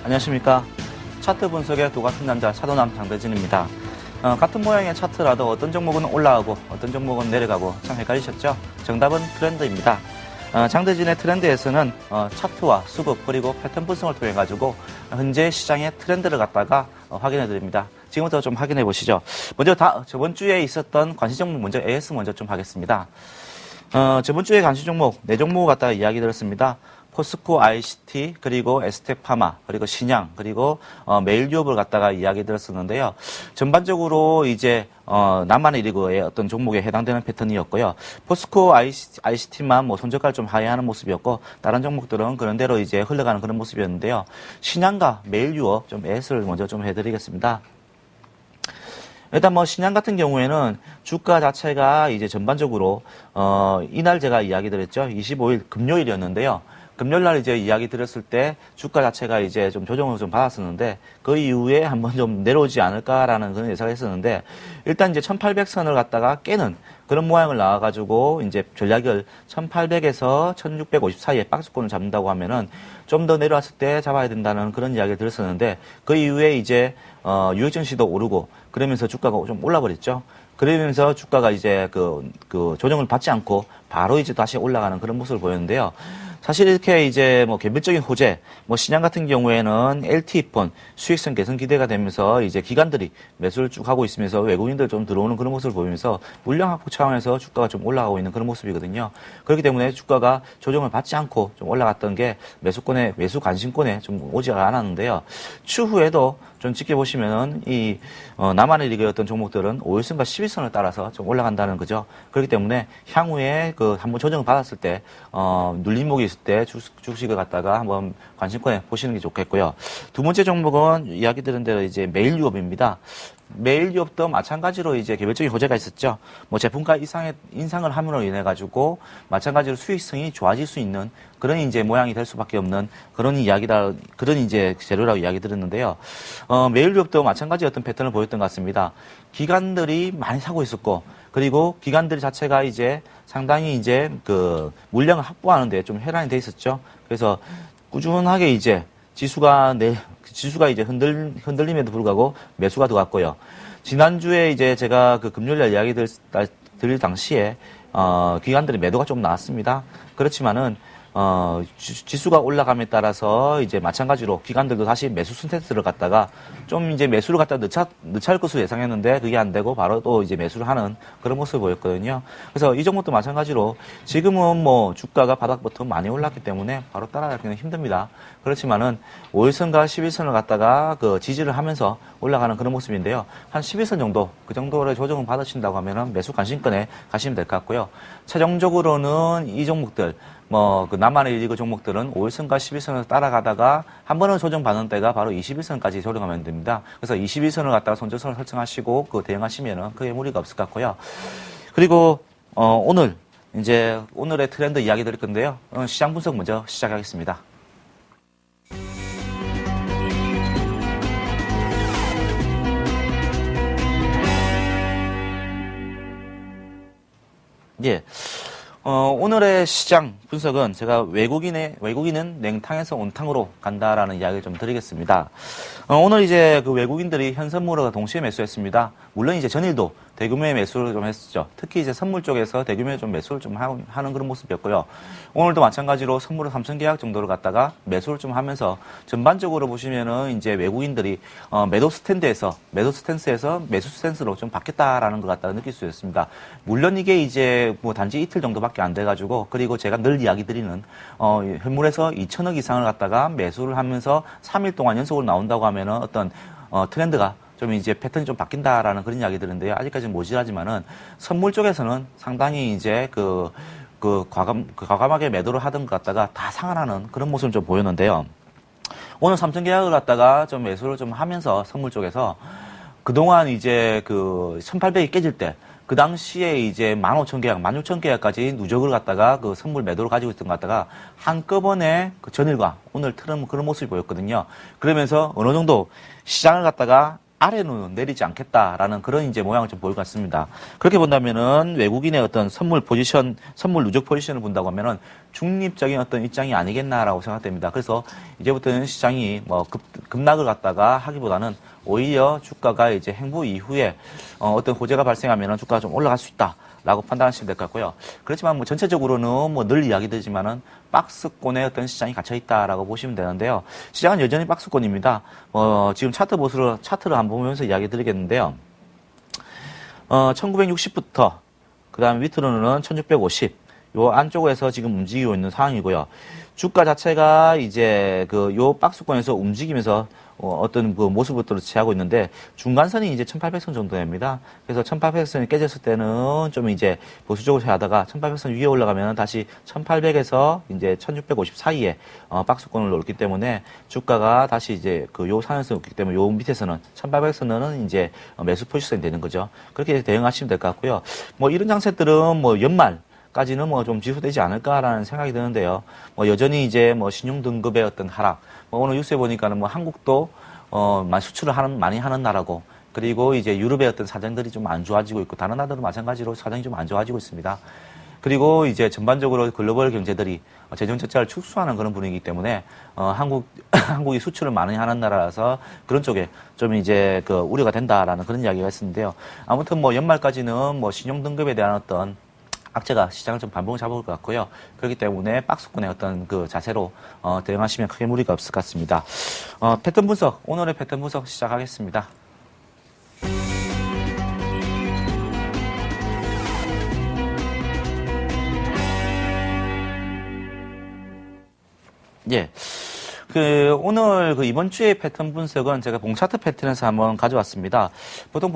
안녕하십니까. 차트 분석의 도 같은 남자 차도남 장대진입니다. 같은 모양의 차트라도 어떤 종목은 올라가고 어떤 종목은 내려가고 참 헷갈리셨죠? 정답은 트렌드입니다. 장대진의 트렌드에서는 차트와 수급 그리고 패턴 분석을 통해 가지고 현재 시장의 트렌드를 갖다가 확인해 드립니다. 지금부터 좀 확인해 보시죠. 먼저 저번 주에 있었던 관심 종목 먼저 AS 먼저 좀 하겠습니다. 저번 주에 관심 종목 4종목을 갖다가 이야기 드렸습니다. 포스코 ICT, 그리고 에스텍파마, 그리고 신양, 그리고 메일유업을 갖다가 이야기 드렸었는데요. 전반적으로 이제 남한의 리그의 어떤 종목에 해당되는 패턴이었고요. 포스코 ICT만 뭐 손절가를 좀 하회하는 모습이었고, 다른 종목들은 그런 대로 이제 흘러가는 그런 모습이었는데요. 신양과 메일유업 좀 AS를 먼저 좀 해드리겠습니다. 일단 뭐 신양 같은 경우에는 주가 자체가 이제 전반적으로 이날 제가 이야기 드렸죠. 25일 금요일이었는데요. 금요일 날 이제 이야기 드렸을 때 주가 자체가 이제 좀 조정을 좀 받았었는데 그 이후에 한번 좀 내려오지 않을까라는 그런 예상을 했었는데 일단 이제 1800선을 갖다가 깨는 그런 모양을 나와가지고 이제 전략을 1800에서 1650 사이에 박스권을 잡는다고 하면은 좀 더 내려왔을 때 잡아야 된다는 그런 이야기를 드렸었는데 그 이후에 이제 유효증시도 오르고 그러면서 주가가 좀 올라버렸죠. 그러면서 주가가 이제 그 조정을 받지 않고 바로 이제 다시 올라가는 그런 모습을 보였는데요. 사실 이렇게 이제 뭐 개별적인 호재, 뭐 신양 같은 경우에는 LTE폰 수익성 개선 기대가 되면서 이제 기관들이 매수를 쭉 하고 있으면서 외국인들 좀 들어오는 그런 모습을 보이면서 물량 확보 차원에서 주가가 좀 올라가고 있는 그런 모습이거든요. 그렇기 때문에 주가가 조정을 받지 않고 좀 올라갔던 게 매수 관심권에 좀 오지가 않았는데요. 추후에도 좀 지켜보시면은 이 남한의 리그의 어떤 종목들은 5일선과 11선을 따라서 좀 올라간다는 거죠. 그렇기 때문에 향후에 그 한번 조정을 받았을 때 눌림목이 있을 때 주식을 갖다가 한번 관심권에 보시는 게 좋겠고요. 두 번째 종목은 이야기 드린 대로 이제 메일유업입니다. 메일유업도 마찬가지로 이제 개별적인 호재가 있었죠. 뭐 제품가 인상을 함으로 인해 가지고 마찬가지로 수익성이 좋아질 수 있는 그런 이제 모양이 될 수밖에 없는 그런 그런 이제 재료라고 이야기 드렸는데요. 메일유업도 마찬가지 어떤 패턴을 보였던 것 같습니다. 기관들이 많이 사고 있었고 그리고 기관들 자체가 이제 상당히 이제 그 물량을 확보하는데 좀 혈안이 돼 있었죠. 그래서 꾸준하게 이제 지수가 이제 흔들림에도 불구하고 매수가 들어갔고요. 지난주에 이제 제가 그 금요일날 이야기 드릴 당시에, 기관들이 매도가 좀 나왔습니다. 그렇지만은, 지수가 올라감에 따라서 이제 마찬가지로 기관들도 다시 매수 스탠스를 갖다가 좀 이제 매수를 갖다 늦찰 것으로 예상했는데 그게 안 되고 바로 또 이제 매수를 하는 그런 모습을 보였거든요. 그래서 이 종목도 마찬가지로 지금은 뭐 주가가 바닥부터 많이 올랐기 때문에 바로 따라가기는 힘듭니다. 그렇지만은 5일선과 11선을 갖다가 그 지지를 하면서 올라가는 그런 모습인데요. 한 11선 정도, 그 정도의 조정을 받으신다고 하면은 매수 관심권에 가시면 될 것 같고요. 최종적으로는 이 종목들, 그 남한의 리그 종목들은 5일선과 11선을 따라가다가 한 번은 조정받는 때가 바로 21선까지 조정하면 됩니다. 그래서 21선을 갖다가 손절선을 설정하시고 그 대응하시면은 크게 무리가 없을 것 같고요. 그리고 오늘의 트렌드 이야기 드릴 건데요. 시장 분석 먼저 시작하겠습니다. 예. 오늘의 시장 분석은 제가 외국인은 냉탕에서 온탕으로 간다라는 이야기를 좀 드리겠습니다. 오늘 이제 그 외국인들이 현선물을 동시에 매수했습니다. 물론 이제 전일도 대규모의 매수를 좀 했었죠. 특히 이제 선물 쪽에서 대규모의 좀 매수를 좀 하는 그런 모습이었고요. 오늘도 마찬가지로 선물을 3천 계약 정도를 갖다가 매수를 좀 하면서 전반적으로 보시면은 이제 외국인들이 매도 스탠스에서 매수 스탠스로 좀 바뀌었다라는 것 같다고 느낄 수 있습니다. 물론 이게 이제 뭐 단지 이틀 정도밖에 안 돼가지고 그리고 제가 늘 이야기 드리는 현물에서 2천억 이상을 갖다가 매수를 하면서 3일 동안 연속으로 나온다고 하면은 어떤 트렌드가 좀 이제 패턴이 좀 바뀐다라는 그런 이야기 드는데요. 아직까지는 모질하지만은 선물 쪽에서는 상당히 이제 과감하게 매도를 하던 것 같다가 다 상환하는 그런 모습을 좀 보였는데요. 오늘 3천 계약을 갖다가 좀 매수를 좀 하면서 선물 쪽에서 그동안 이제 1800이 깨질 때 그 당시에 이제 15,000계약, 16,000계약까지 누적을 갖다가 그 선물 매도를 가지고 있던 것 같다가 한꺼번에 그 전일과 오늘 틀은 그런 모습이 보였거든요. 그러면서 어느 정도 시장을 갖다가 아래로 내리지 않겠다라는 그런 이제 모양을 좀 보일 것 같습니다. 그렇게 본다면은 외국인의 어떤 선물 누적 포지션을 본다고 하면은 중립적인 어떤 입장이 아니겠나라고 생각됩니다. 그래서 이제부터는 시장이 뭐 급락을 갖다가 하기보다는 오히려 주가가 이제 행보 이후에 어떤 호재가 발생하면은 주가가 좀 올라갈 수 있다. 라고 판단하시면 될 것 같고요. 그렇지만 뭐 전체적으로는 뭐 늘 이야기 드리지만은 박스권의 어떤 시장이 갇혀 있다라고 보시면 되는데요. 시장은 여전히 박스권입니다. 지금 차트를 한번 보면서 이야기 드리겠는데요. 1960부터 그다음 밑으로는 1650. 요 안쪽에서 지금 움직이고 있는 상황이고요. 주가 자체가 이제 요 박스권에서 움직이면서 어떤 그 모습부터 취하고 있는데 중간선이 이제 1800선 정도 됩니다. 그래서 1800선이 깨졌을 때는 좀 이제 보수적으로 하다가 1800선 위에 올라가면 다시 1800에서 이제 1650 사이에 박스권을 놓기 때문에 주가가 다시 이제 요 산에서 놓기 때문에 요 밑에서는 1800선은 이제 매수 포지션이 되는 거죠. 그렇게 대응하시면 될 것 같고요. 뭐 이런 장세들은 뭐 연말까지는 뭐 좀 지속되지 않을까라는 생각이 드는데요. 뭐 여전히 이제 뭐 신용 등급의 어떤 하락. 오늘 뉴스에 보니까는 뭐 한국도 수출을 많이 하는 나라고, 그리고 이제 유럽의 어떤 사정들이 좀 안 좋아지고 있고 다른 나라들도 마찬가지로 사정이 좀 안 좋아지고 있습니다. 그리고 이제 전반적으로 글로벌 경제들이 재정 적자를 축소하는 그런 분위기이기 때문에 한국이 수출을 많이 하는 나라라서 그런 쪽에 좀 이제 우려가 된다라는 그런 이야기가 있었는데요. 아무튼 뭐 연말까지는 뭐 신용 등급에 대한 어떤 악재가 시장을 좀 반복을 잡아올 것 같고요. 그렇기 때문에 박스권의 어떤 그 자세로 대응하시면 크게 무리가 없을 것 같습니다. 패턴 분석, 오늘의 패턴 분석 시작하겠습니다. 예. 오늘 이번 주의 패턴 분석은 제가 봉차트 패턴에서 한번 가져왔습니다. 보통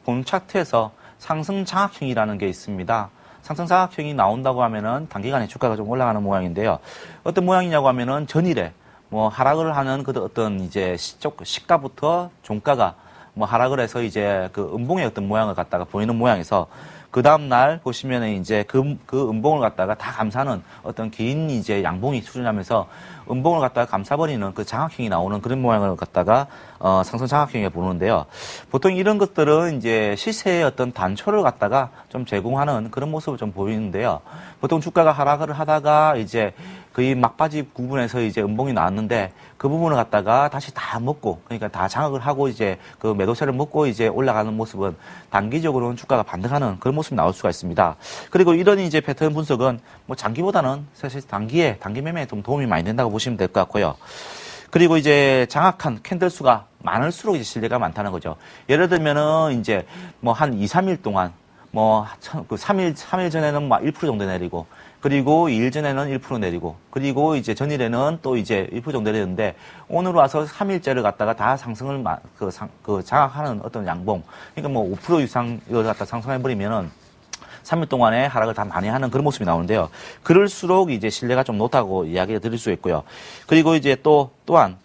봉차트에서 상승 장악형이라는 게 있습니다. 상승 장악형이 나온다고 하면은 단기간에 주가가 좀 올라가는 모양인데요. 어떤 모양이냐고 하면은 전일에 뭐 하락을 하는 어떤 이제 시가부터 종가가 뭐 하락을 해서 이제 음봉의 어떤 모양을 갖다가 보이는 모양에서 그 다음날 보시면은 이제 그 음봉을 갖다가 다 감싸는 어떤 긴 이제 양봉이 수준하면서 음봉을 갖다가 감싸버리는 그 장악형이 나오는 그런 모양을 갖다가 상승 장악형에 보는데요. 보통 이런 것들은 이제 시세의 어떤 단초를 갖다가 좀 제공하는 그런 모습을 좀 보이는데요. 보통 주가가 하락을 하다가 이제 거의 막바지 부분에서 이제 음봉이 나왔는데 그 부분을 갖다가 다시 다 먹고, 그러니까 다 장악을 하고 이제 그 매도세를 먹고 이제 올라가는 모습은 단기적으로는 주가가 반등하는 그런 모습이 나올 수가 있습니다. 그리고 이런 이제 패턴 분석은 뭐 장기보다는 사실 단기 매매에 좀 도움이 많이 된다고 보시면 될 것 같고요. 그리고 이제 장악한 캔들 수가 많을수록 이제 신뢰가 많다는 거죠. 예를 들면은 이제 뭐 한 2, 3일 동안 뭐 3일 전에는 막 1% 정도 내리고, 그리고 2일 전에는 1% 내리고, 그리고 이제 전일에는 또 이제 1% 정도 내렸는데 오늘 와서 3일째를 갖다가 다 상승을 장악하는 어떤 양봉, 그러니까 뭐 5% 이상 이걸 갖다 상승해버리면은 3일 동안에 하락을 다 많이 하는 그런 모습이 나오는데요. 그럴수록 이제 신뢰가 좀 높다고 이야기를 드릴 수 있고요. 그리고 이제 또한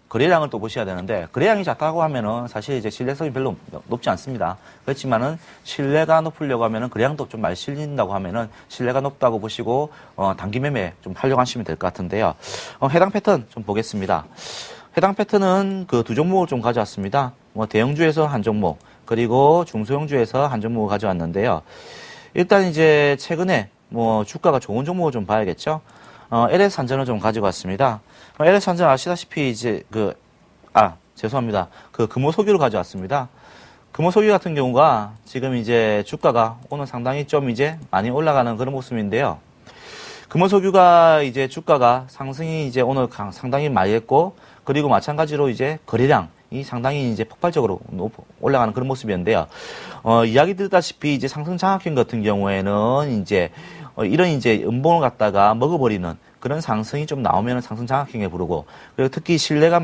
거래량을 또 보셔야 되는데, 거래량이 작다고 하면은 사실 이제 신뢰성이 별로 높지 않습니다. 그렇지만은 신뢰가 높으려고 하면은 거래량도 좀 많이 실린다고 하면은 신뢰가 높다고 보시고 단기 매매 좀 활용하시면 될 것 같은데요. 해당 패턴 좀 보겠습니다. 해당 패턴은 두 종목을 좀 가져왔습니다. 뭐 대형주에서 한 종목, 그리고 중소형주에서 한 종목을 가져왔는데요. 일단 이제 최근에 뭐 주가가 좋은 종목을 좀 봐야겠죠. LS 한전을 좀 가지고 왔습니다. LS 한전 아시다시피 이제 죄송합니다. 금호석유를 가져왔습니다. 금호석유 같은 경우가 지금 이제 주가가 오늘 상당히 좀 이제 많이 올라가는 그런 모습인데요. 금호석유가 이제 주가가 상승이 이제 오늘 상당히 많이 했고, 그리고 마찬가지로 이제 거래량이 상당히 이제 폭발적으로 올라가는 그런 모습이었는데요. 이야기 드렸다시피 이제 상승 장악형 같은 경우에는 이제 이런 이제 음봉을 갖다가 먹어버리는 그런 상승이 좀 나오면 상승 장악형에 부르고, 그리고 특히 신뢰가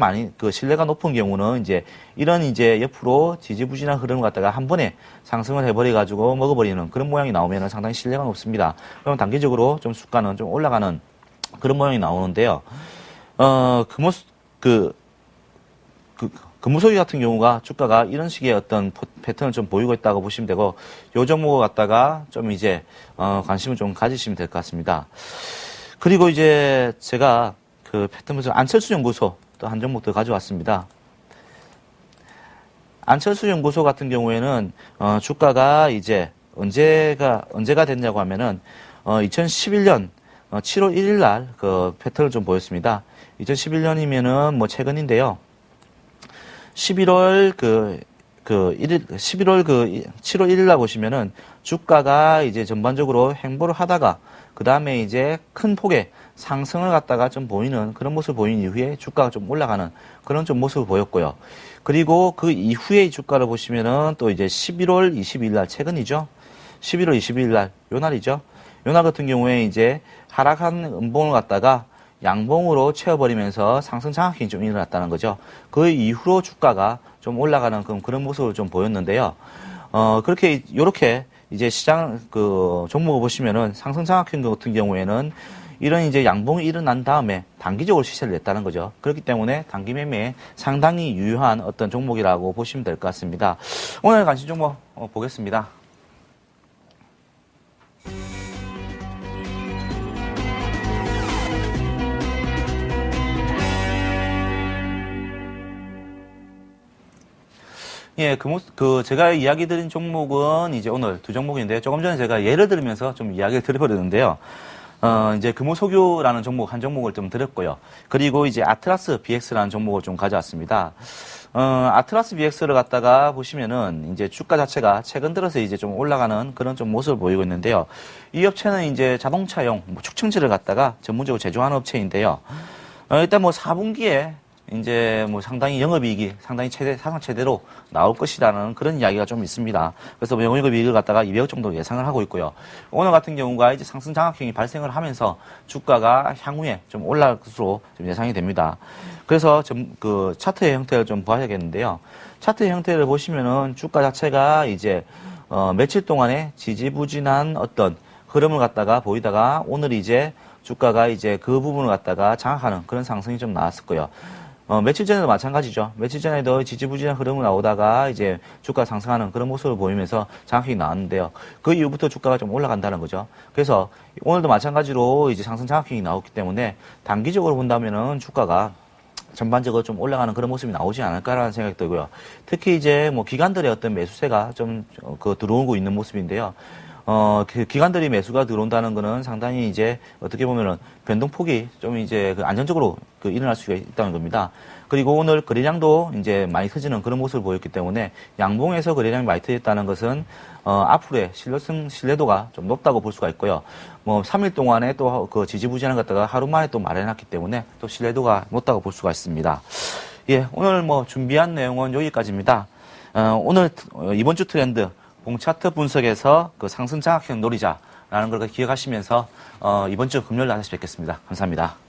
높은 경우는 이제 이런 이제 옆으로 지지부진한 흐름을 갖다가 한 번에 상승을 해버려가지고 먹어버리는 그런 모양이 나오면 상당히 신뢰가 높습니다. 그럼 단기적으로 좀 주가는 좀 올라가는 그런 모양이 나오는데요. 금호석유 같은 경우가 주가가 이런 식의 어떤 패턴을 좀 보이고 있다고 보시면 되고, 요 종목을 갖다가 좀 이제 관심을 좀 가지시면 될 것 같습니다. 그리고 이제 제가 패턴 분석 안철수 연구소 또 한 종목 더 가져왔습니다. 안철수 연구소 같은 경우에는 주가가 이제 언제가 됐냐고 하면은 2011년 7월 1일 날 그 패턴을 좀 보였습니다. 2011년이면은 뭐 최근인데요. 7월 1일 날 보시면은 주가가 이제 전반적으로 횡보를 하다가 그 다음에 이제 큰 폭의 상승을 갖다가 좀 보이는 그런 모습을 보인 이후에 주가가 좀 올라가는 그런 좀 모습을 보였고요. 그리고 그 이후에 주가를 보시면은 또 이제 11월 22일 날 최근이죠. 11월 22일 날 요 날이죠. 요 날 같은 경우에 이제 하락한 음봉을 갖다가 양봉으로 채워버리면서 상승 장악이 좀 일어났다는 거죠. 그 이후로 주가가 좀 올라가는 그런 모습을 좀 보였는데요. 요렇게 이제 시장 종목을 보시면은 상승 장악형 같은 경우에는 이런 이제 양봉이 일어난 다음에 단기적으로 시세를 냈다는 거죠. 그렇기 때문에 단기 매매에 상당히 유효한 어떤 종목이라고 보시면 될 것 같습니다. 오늘 관심 종목 보겠습니다. 예, 제가 이야기 드린 종목은 이제 오늘 두 종목인데요. 조금 전에 제가 예를 들면서 좀 이야기를 드려버렸는데요. 이제 금호석유라는 종목, 한 종목을 좀 드렸고요. 그리고 이제 아트라스 BX라는 종목을 좀 가져왔습니다. 아트라스 BX를 갖다가 보시면은 이제 주가 자체가 최근 들어서 이제 좀 올라가는 그런 좀 모습을 보이고 있는데요. 이 업체는 이제 자동차용 축층지를 갖다가 전문적으로 제조하는 업체인데요. 일단 뭐 4분기에 이제 뭐 상당히 영업이익이 상당히 사상 최대로 나올 것이라는 그런 이야기가 좀 있습니다. 그래서 뭐 영업이익을 갖다가 200억 정도 예상을 하고 있고요. 오늘 같은 경우가 이제 상승 장악형이 발생을 하면서 주가가 향후에 좀 올라갈 것으로 좀 예상이 됩니다. 그래서 그 차트의 형태를 좀 봐야겠는데요. 차트의 형태를 보시면은 주가 자체가 이제 며칠 동안에 지지부진한 어떤 흐름을 갖다가 보이다가 오늘 이제 주가가 이제 그 부분을 갖다가 장악하는 그런 상승이 좀 나왔었고요. 며칠 전에도 마찬가지죠. 며칠 전에도 지지부진한 흐름을 나오다가 이제 주가 상승하는 그런 모습을 보이면서 장악이 나왔는데요. 그 이후부터 주가가 좀 올라간다는 거죠. 그래서 오늘도 마찬가지로 이제 상승 장악이 나왔기 때문에 단기적으로 본다면은 주가가 전반적으로 좀 올라가는 그런 모습이 나오지 않을까라는 생각이 들고요. 특히 이제 뭐 기관들의 어떤 매수세가 좀 들어오고 있는 모습인데요. 기관들이 매수가 들어온다는 거는 상당히 이제 어떻게 보면은 변동폭이 좀 이제 안정적으로 일어날 수가 있다는 겁니다. 그리고 오늘 거래량도 이제 많이 터지는 그런 모습을 보였기 때문에 양봉에서 거래량이 많이 터졌다는 것은 앞으로의 신뢰도가 좀 높다고 볼 수가 있고요. 뭐 3일 동안에 또 그 지지부진을 갖다가 하루 만에 또 마련했기 때문에 또 신뢰도가 높다고 볼 수가 있습니다. 예, 오늘 뭐 준비한 내용은 여기까지입니다. 오늘 이번 주 트렌드 봉차트 분석에서 그 상승 장악형 노리자라는 걸 기억하시면서 이번 주 금요일 날 다시 뵙겠습니다. 감사합니다.